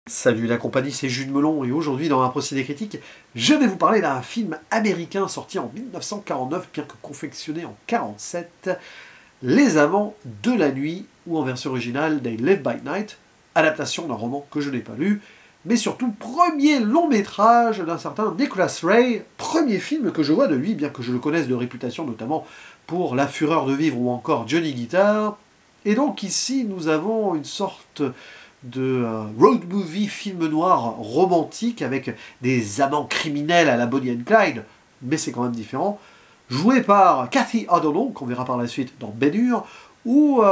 Salut la compagnie, c'est Jules Melon et aujourd'hui dans un procédé critique, je vais vous parler d'un film américain sorti en 1949, bien que confectionné en 1947, Les Amants de la Nuit, ou en version originale They Live by Night, adaptation d'un roman que je n'ai pas lu, mais surtout premier long métrage d'un certain Nicholas Ray, premier film que je vois de lui, bien que je le connaisse de réputation notamment pour La Fureur de Vivre ou encore Johnny Guitar. Et donc ici nous avons une sorte de road movie, film noir romantique avec des amants criminels à la Bonnie and Clyde, mais c'est quand même différent, joué par Cathy O'Donnell, qu'on verra par la suite dans Ben-Hur, ou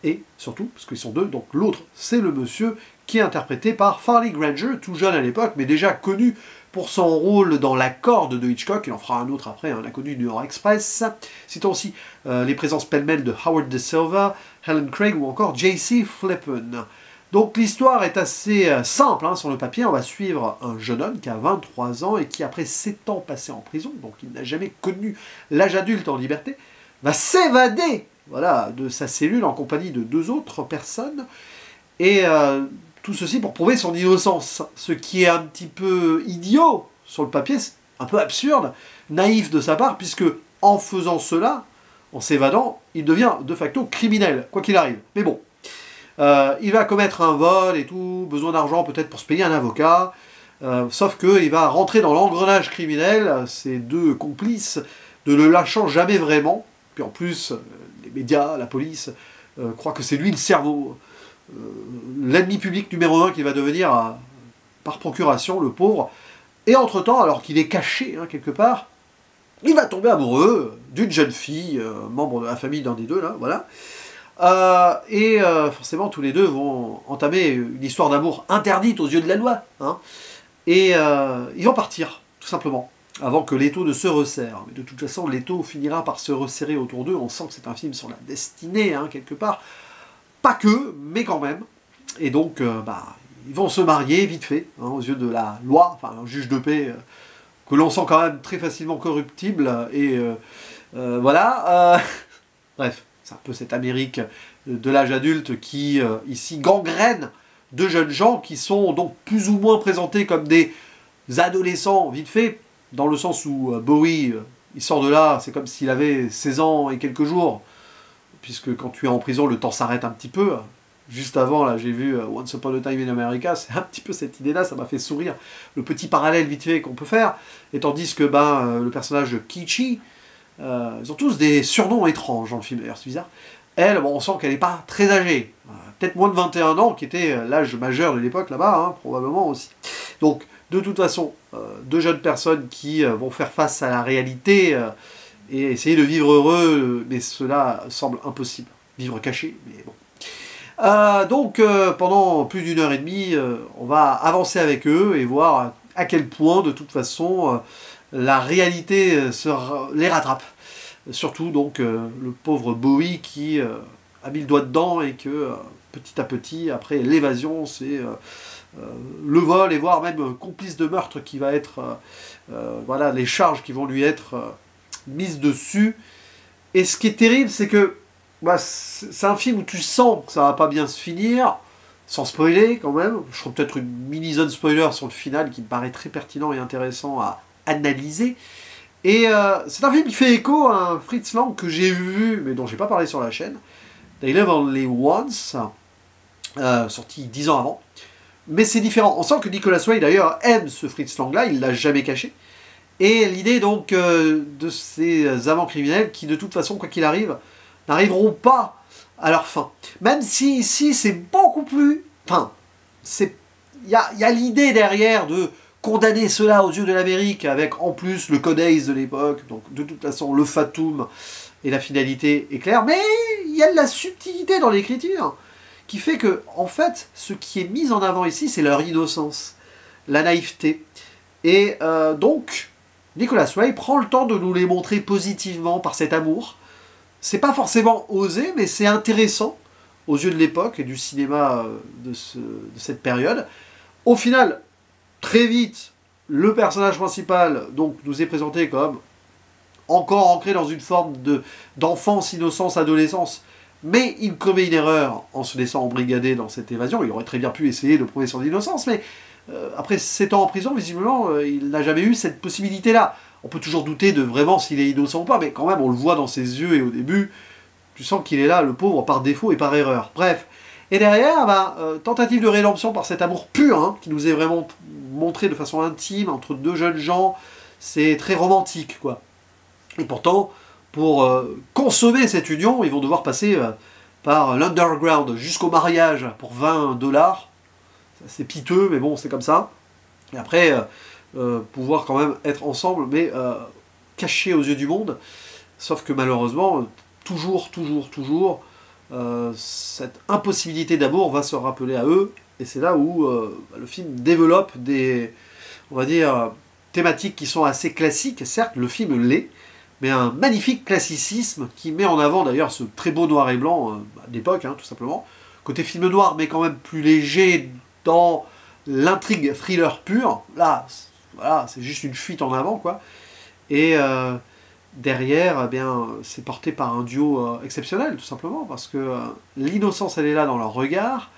et surtout, parce qu'ils sont deux, donc l'autre c'est le monsieur qui est interprété par Farley Granger, tout jeune à l'époque, mais déjà connu pour son rôle dans La Corde de Hitchcock, il en fera un autre après, l'inconnu du Nord Express. Citons aussi les présences pêle-mêle de Howard De Silva, Helen Craig ou encore J.C. Flippen. Donc l'histoire est assez simple sur le papier. On va suivre un jeune homme qui a 23 ans et qui, après 7 ans passés en prison, donc il n'a jamais connu l'âge adulte en liberté, va s'évader de sa cellule en compagnie de 2 autres personnes. Et tout ceci pour prouver son innocence, ce qui est un petit peu idiot sur le papier, un peu absurde, naïf de sa part, puisque en faisant cela, en s'évadant, il devient de facto criminel, quoi qu'il arrive. Mais bon, il va commettre un vol et tout, besoin d'argent peut-être pour se payer un avocat, sauf qu'il va rentrer dans l'engrenage criminel, ses 2 complices, ne le lâchant jamais vraiment, puis en plus, les médias, la police, croient que c'est lui le cerveau, l'ennemi public numéro 1 qu'il va devenir par procuration, le pauvre. Et entre-temps, alors qu'il est caché quelque part, il va tomber amoureux d'une jeune fille, membre de la famille d'un des deux, là, voilà. Forcément, tous les deux vont entamer une histoire d'amour interdite aux yeux de la loi. Et ils vont partir, tout simplement, avant que l'étau ne se resserre. Mais de toute façon, l'étau finira par se resserrer autour d'eux. On sent que c'est un film sur la destinée, quelque part. Pas que, mais quand même. Et donc, ils vont se marier vite fait, aux yeux de la loi, enfin un juge de paix que l'on sent quand même très facilement corruptible. Et voilà. Bref, c'est un peu cette Amérique de l'âge adulte qui, ici, gangrène de jeunes gens qui sont donc plus ou moins présentés comme des adolescents vite fait, dans le sens où Bowie, il sort de là, c'est comme s'il avait 16 ans et quelques jours, puisque quand tu es en prison, le temps s'arrête un petit peu. Juste avant, là, j'ai vu Once Upon a Time in America, c'est un petit peu cette idée-là, ça m'a fait sourire, le petit parallèle vite fait qu'on peut faire, et tandis que le personnage de Kichi, ils ont tous des surnoms étranges dans le film, d'ailleurs, c'est bizarre. Elle, on sent qu'elle n'est pas très âgée, peut-être moins de 21 ans, qui était l'âge majeur de l'époque là-bas, probablement aussi. Donc, de toute façon, 2 jeunes personnes qui vont faire face à la réalité, et essayer de vivre heureux, mais cela semble impossible. Vivre caché, mais bon. Donc, pendant plus d'1 heure et demie, on va avancer avec eux et voir à quel point, de toute façon, la réalité les rattrape. Surtout, donc, le pauvre Bowie qui a mis le doigt dedans et que, petit à petit, après l'évasion, c'est le vol et voire même complice de meurtre qui va être... les charges qui vont lui être... mise dessus. Et ce qui est terrible, c'est que c'est un film où tu sens que ça va pas bien se finir, sans spoiler quand même. Je ferai peut-être une mini-zone spoiler sur le final qui me paraît très pertinent et intéressant à analyser. Et c'est un film qui fait écho à un Fritz Lang que j'ai vu, mais dont j'ai pas parlé sur la chaîne, They Live Only Once, sorti 10 ans avant. Mais c'est différent. On sent que Nicholas Ray d'ailleurs aime ce Fritz Lang-là, il l'a jamais caché. Et l'idée donc de ces amants criminels qui de toute façon, quoi qu'il arrive, n'arriveront pas à leur fin. Même si ici c'est beaucoup plus... Enfin, il y a l'idée derrière de condamner cela aux yeux de l'Amérique avec en plus le Code Hays de l'époque, donc de toute façon le fatum et la finalité est claire, mais il y a de la subtilité dans l'écriture qui fait que, en fait, ce qui est mis en avant ici, c'est leur innocence, la naïveté. Et donc... Nicholas Ray prend le temps de nous les montrer positivement par cet amour. C'est pas forcément osé, mais c'est intéressant aux yeux de l'époque et du cinéma de cette période. Au final, très vite, le personnage principal donc, nous est présenté comme encore ancré dans une forme d'enfance, innocence, adolescence, mais il commet une erreur en se laissant embrigader dans cette évasion. Il aurait très bien pu essayer de prouver son innocence, mais après 7 ans en prison, visiblement, il n'a jamais eu cette possibilité-là. On peut toujours douter de vraiment s'il est innocent ou pas, mais quand même, on le voit dans ses yeux et au début, tu sens qu'il est là, le pauvre, par défaut et par erreur. Bref. Et derrière, tentative de rédemption par cet amour pur, hein, qui nous est vraiment montré de façon intime entre deux jeunes gens. C'est très romantique, quoi. Et pourtant, pour consommer cette union, ils vont devoir passer par l'underground jusqu'au mariage pour 20 $. C'est piteux, mais bon, c'est comme ça. Et après, pouvoir quand même être ensemble, mais cachés aux yeux du monde. Sauf que malheureusement, toujours, cette impossibilité d'amour va se rappeler à eux. Et c'est là où le film développe des, on va dire, thématiques qui sont assez classiques. Certes, le film l'est, mais un magnifique classicisme qui met en avant d'ailleurs ce très beau noir et blanc d'époque, hein, tout simplement. Côté film noir, mais quand même plus léger dans l'intrigue thriller pure. Là, voilà, c'est juste une fuite en avant, quoi. Et derrière, eh bien, c'est porté par un duo exceptionnel, tout simplement, parce que l'innocence, elle est là dans leur regard,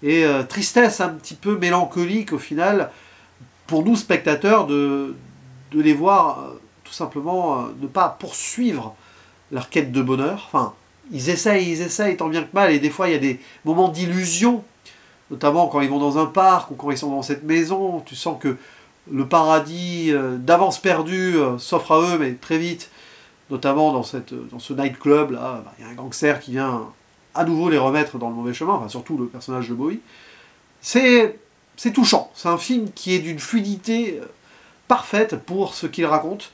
et tristesse un petit peu mélancolique, au final, pour nous, spectateurs, de les voir tout simplement ne pas poursuivre leur quête de bonheur. Enfin, ils essayent tant bien que mal, et des fois, il y a des moments d'illusion, notamment quand ils vont dans un parc, ou quand ils sont dans cette maison, tu sens que le paradis d'avance perdu s'offre à eux, mais très vite, notamment dans ce nightclub, là, il y a un gangster qui vient à nouveau les remettre dans le mauvais chemin, enfin surtout le personnage de Bowie. C'est touchant, c'est un film qui est d'une fluidité parfaite pour ce qu'il raconte,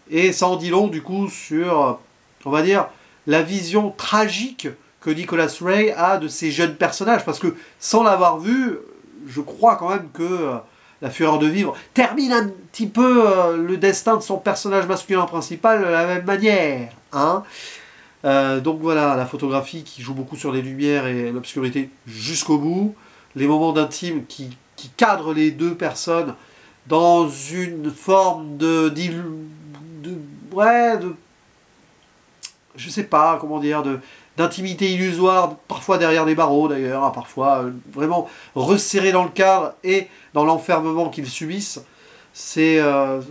et ça en dit long du coup sur, on va dire, la vision tragique que Nicholas Ray a de ces jeunes personnages, parce que sans l'avoir vu, je crois quand même que La Fureur de Vivre termine un petit peu le destin de son personnage masculin principal de la même manière. Hein, donc voilà, la photographie qui joue beaucoup sur les lumières et l'obscurité jusqu'au bout, les moments d'intime qui cadrent les deux personnes dans une forme je sais pas comment dire, d'intimité illusoire, parfois derrière des barreaux d'ailleurs, parfois vraiment resserrés dans le cadre et dans l'enfermement qu'ils subissent. C'est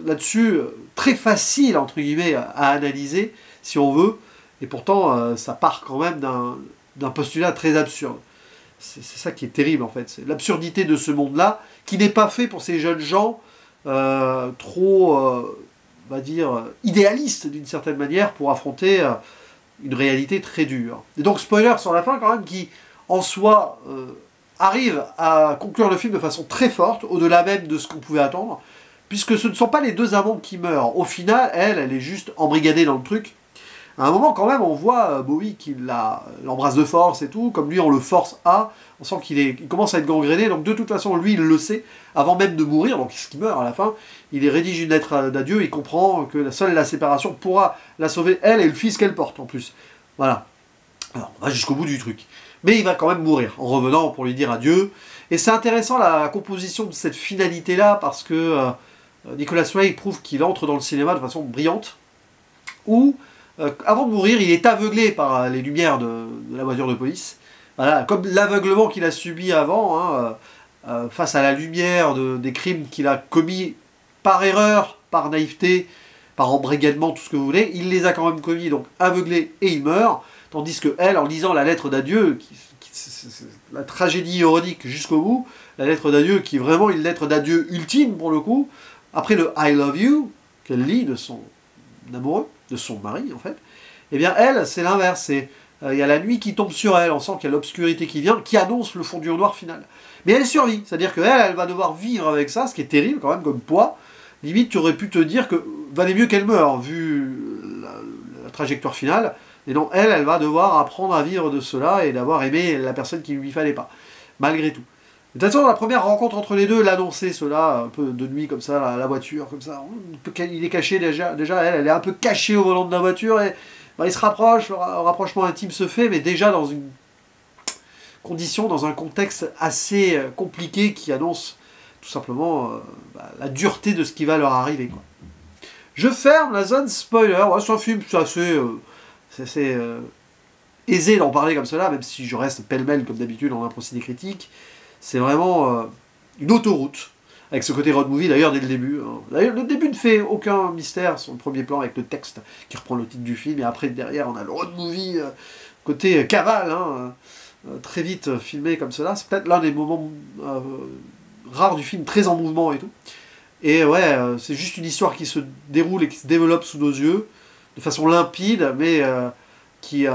là-dessus très facile, entre guillemets, à analyser, si on veut, et pourtant ça part quand même d'un postulat très absurde. C'est ça qui est terrible en fait, c'est l'absurdité de ce monde-là, qui n'est pas fait pour ces jeunes gens trop, on va dire, idéalistes d'une certaine manière, pour affronter une réalité très dure. Et donc spoiler sur la fin quand même, qui en soi arrive à conclure le film de façon très forte, au-delà même de ce qu'on pouvait attendre, puisque ce ne sont pas les deux amants qui meurent. Au final, elle est juste embrigadée dans le truc. À un moment, quand même, on voit Bowie qui l'embrasse de force et tout, comme lui, on le force à, on sent qu'il commence à être gangréné, donc de toute façon, lui, il le sait, avant même de mourir, donc ce qui meurt à la fin, il rédige une lettre d'adieu, il comprend que seule la séparation pourra la sauver, elle et le fils qu'elle porte, en plus. Voilà. Alors, on va jusqu'au bout du truc. Mais il va quand même mourir, en revenant pour lui dire adieu. Et c'est intéressant, la composition de cette finalité-là, parce que Nicholas Ray prouve qu'il entre dans le cinéma de façon brillante, où avant de mourir, il est aveuglé par les lumières de la voiture de police. Voilà, comme l'aveuglement qu'il a subi avant, hein, face à la lumière des crimes qu'il a commis par erreur, par naïveté, par embrigadement, tout ce que vous voulez. Il les a quand même commis, donc aveuglé, et il meurt. Tandis que elle, en lisant la lettre d'adieu, c'est la tragédie ironique jusqu'au bout, la lettre d'adieu qui est vraiment une lettre d'adieu ultime pour le coup, après le I love you, qu'elle lit de son amoureux, de son mari en fait, eh bien elle, c'est l'inverse, il y a la nuit qui tombe sur elle, on sent qu'il y a l'obscurité qui vient, qui annonce le fondu au noir final. Mais elle survit, c'est-à-dire qu'elle va devoir vivre avec ça, ce qui est terrible quand même comme poids. Limite, tu aurais pu te dire que valait mieux qu'elle meure, vu la trajectoire finale, et non, elle va devoir apprendre à vivre de cela, et d'avoir aimé la personne qui ne lui fallait pas, malgré tout. De toute façon, la première rencontre entre les deux, l'annoncer cela, un peu de nuit comme ça, la voiture, comme ça, il est caché déjà elle est un peu cachée au volant de la voiture, et il se rapproche, le rapprochement intime se fait, mais déjà dans une condition, dans un contexte assez compliqué qui annonce tout simplement la dureté de ce qui va leur arriver, quoi. Je ferme la zone spoiler. Ouais, c'est un film, c'est assez aisé d'en parler comme cela, même si je reste pêle-mêle comme d'habitude en un procédé critique. C'est vraiment une autoroute, avec ce côté road movie d'ailleurs dès le début. Hein. D'ailleurs, le début ne fait aucun mystère, son premier plan avec le texte qui reprend le titre du film, et après derrière on a le road movie côté cavale, hein, très vite filmé comme cela. C'est peut-être l'un des moments rares du film, très en mouvement et tout. Et ouais, c'est juste une histoire qui se déroule et qui se développe sous nos yeux, de façon limpide, mais qui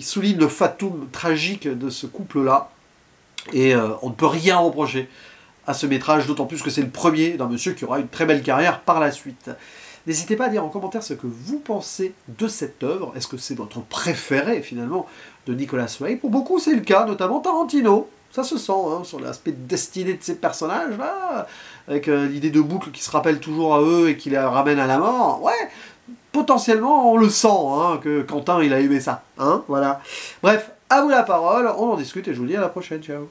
souligne le fatum tragique de ce couple-là. Et on ne peut rien reprocher à ce métrage, d'autant plus que c'est le premier d'un monsieur qui aura une très belle carrière par la suite. N'hésitez pas à dire en commentaire ce que vous pensez de cette œuvre. Est-ce que c'est votre préféré, finalement, de Nicolas Way? Pour beaucoup, c'est le cas, notamment Tarantino. Ça se sent, hein, sur l'aspect destiné de ces personnages-là, avec l'idée de boucle qui se rappelle toujours à eux et qui les ramène à la mort. Ouais, potentiellement, on le sent, hein, que Quentin, il a aimé ça. Hein, voilà. Bref, à vous la parole, on en discute et je vous dis à la prochaine. Ciao.